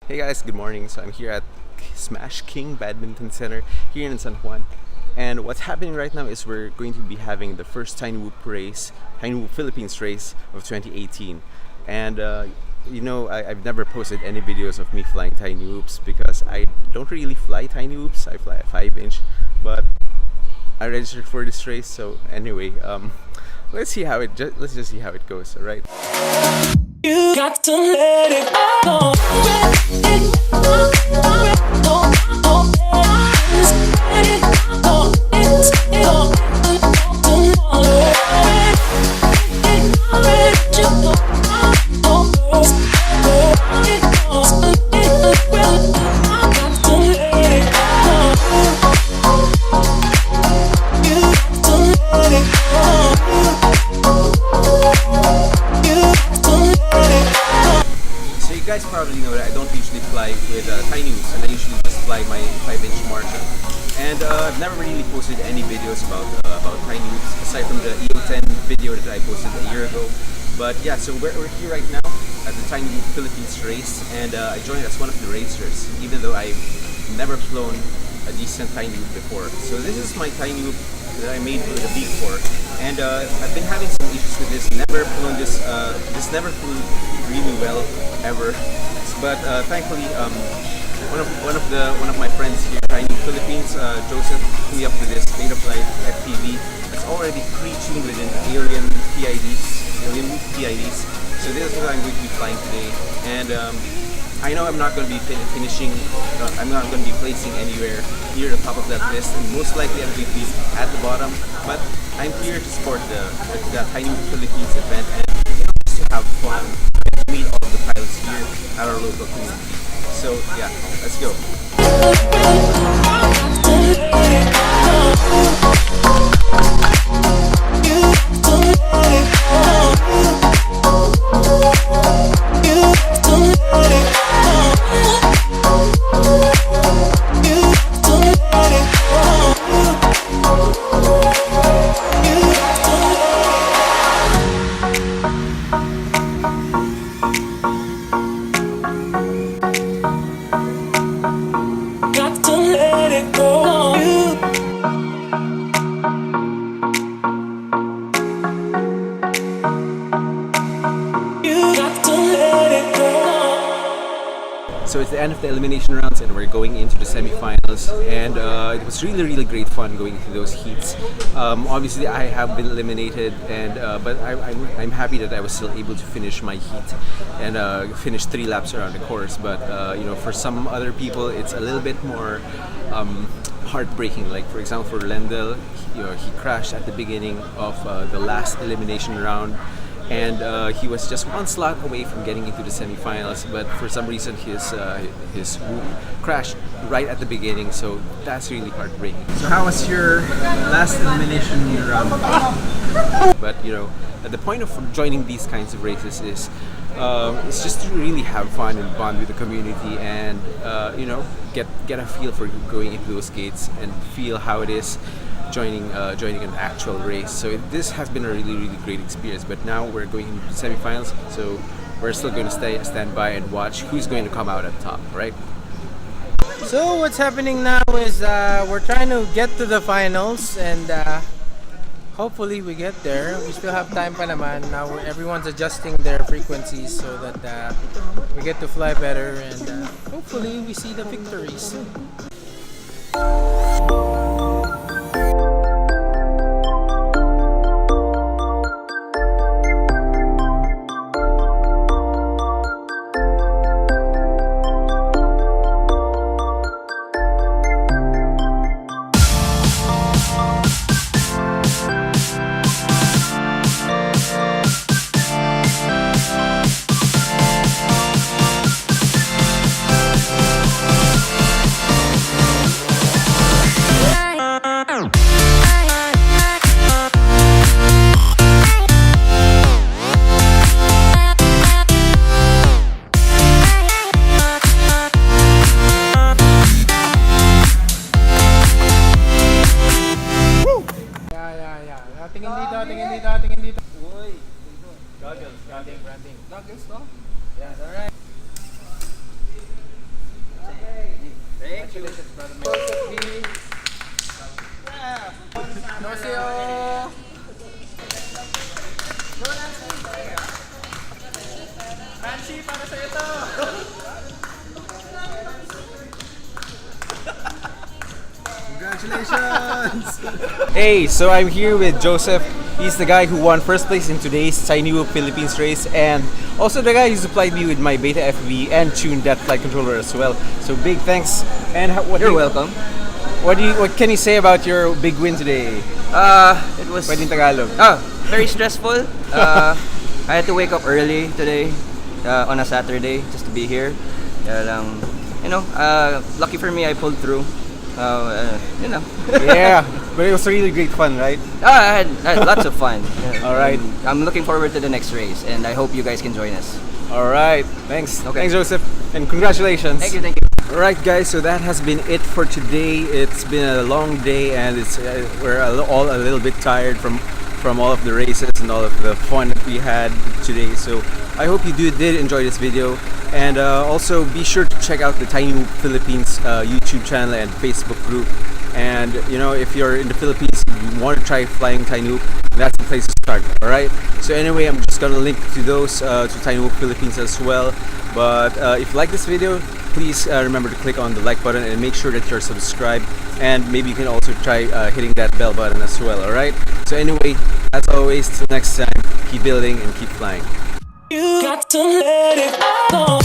Hey guys, good morning. So I'm here at Smash King Badminton Center here in San Juan. And what's happening right now is we're going to be having the first Tiny Whoop race, Tiny Whoop Philippines race of 2018. And I've never posted any videos of me flying Tiny Whoops because I don't really fly Tiny Whoops. I fly a 5-inch, but I registered for this race. So anyway, let's just see how it goes. All right. You got to let it go. You guys probably know that I don't usually fly with Tiny Whoops, and I usually just fly my 5-inch Martian. And I've never really posted any videos about Tiny Whoops aside from the EO10 video that I posted a year ago. But yeah, so we're here right now at the Tiny Whoop Philippines race, and I joined as one of the racers, even though I've never flown a decent Tiny Whoop before. So this is my Tiny Whoop that I made with a Beak for, and I've been having some issues with this. Never flown this. This never flew really well ever. But thankfully, one of my friends here, Tiny Philippines, Joseph, hooked me up with this Betaflight FPV. It's already pre-tuned with an Alien PIDs. So this is what I'm going to be flying today, and I know I'm not going to be finishing. I'm not going to be placing anywhere near the top of that list, and most likely I'm going to be at the bottom. But I'm here to support the Tiny Whoop Philippines event, and just to have fun and meet all of the pilots here at our local community. So yeah, let's go. So it's the end of the elimination rounds, and we're going into the semifinals. And it was really great fun going into those heats. Obviously, I have been eliminated, and but I'm happy that I was still able to finish my heat and finish 3 laps around the course. But for some other people, it's a little bit more heartbreaking. Like for example, for Lendl, he crashed at the beginning of the last elimination round. And he was just 1 slot away from getting into the semifinals, but for some reason his whoop crashed right at the beginning, so that's really heartbreaking. So how was your last elimination round? But the point of joining these kinds of races is it's just to really have fun and bond with the community, and get a feel for going into those gates and feel how it is joining an actual race. So this has been a really great experience. But now we're going into the semifinals, so we're still going to stand by and watch who's going to come out at top, right? So what's happening now is we're trying to get to the finals, and hopefully we get there. We still have time pa naman. Now everyone's adjusting their frequencies so that we get to fly better, and hopefully we see the victories. Congratulations, brother. 안녕하세요. Nancy, para sa'yo to. Congratulations! Hey, so I'm here with Joseph. He's the guy who won first place in today's Tiny Whoop Philippines race, and also the guy who supplied me with my Beta FPV and tuned that flight controller as well. So big thanks. And You're welcome. What can you say about your big win today? It was Pwedeng Tagalog. very stressful. I had to wake up early today on a Saturday just to be here. Lucky for me, I pulled through. Yeah, but it was really great fun, right? I had lots of fun. All right. I'm looking forward to the next race, and I hope you guys can join us. All right. Thanks. Okay. Thanks, Joseph, and congratulations. Thank you. All right, guys. So that has been it for today. It's been a long day, and we're all a little bit tired from all of the races and all of the fun that we had today. So I hope you did enjoy this video, and also be sure to check out the Tiny Whoop Philippines YouTube channel and Facebook group. And if you're in the Philippines, you want to try flying Tiny Whoop, that's the place to start. All right. So anyway, I'm just gonna link to those to Tiny Whoop Philippines as well. But if you like this video, please remember to click on the like button and make sure that you're subscribed. And maybe you can also try hitting that bell button as well. All right. So anyway, as always, till next time, keep building and keep flying. You got to let it go.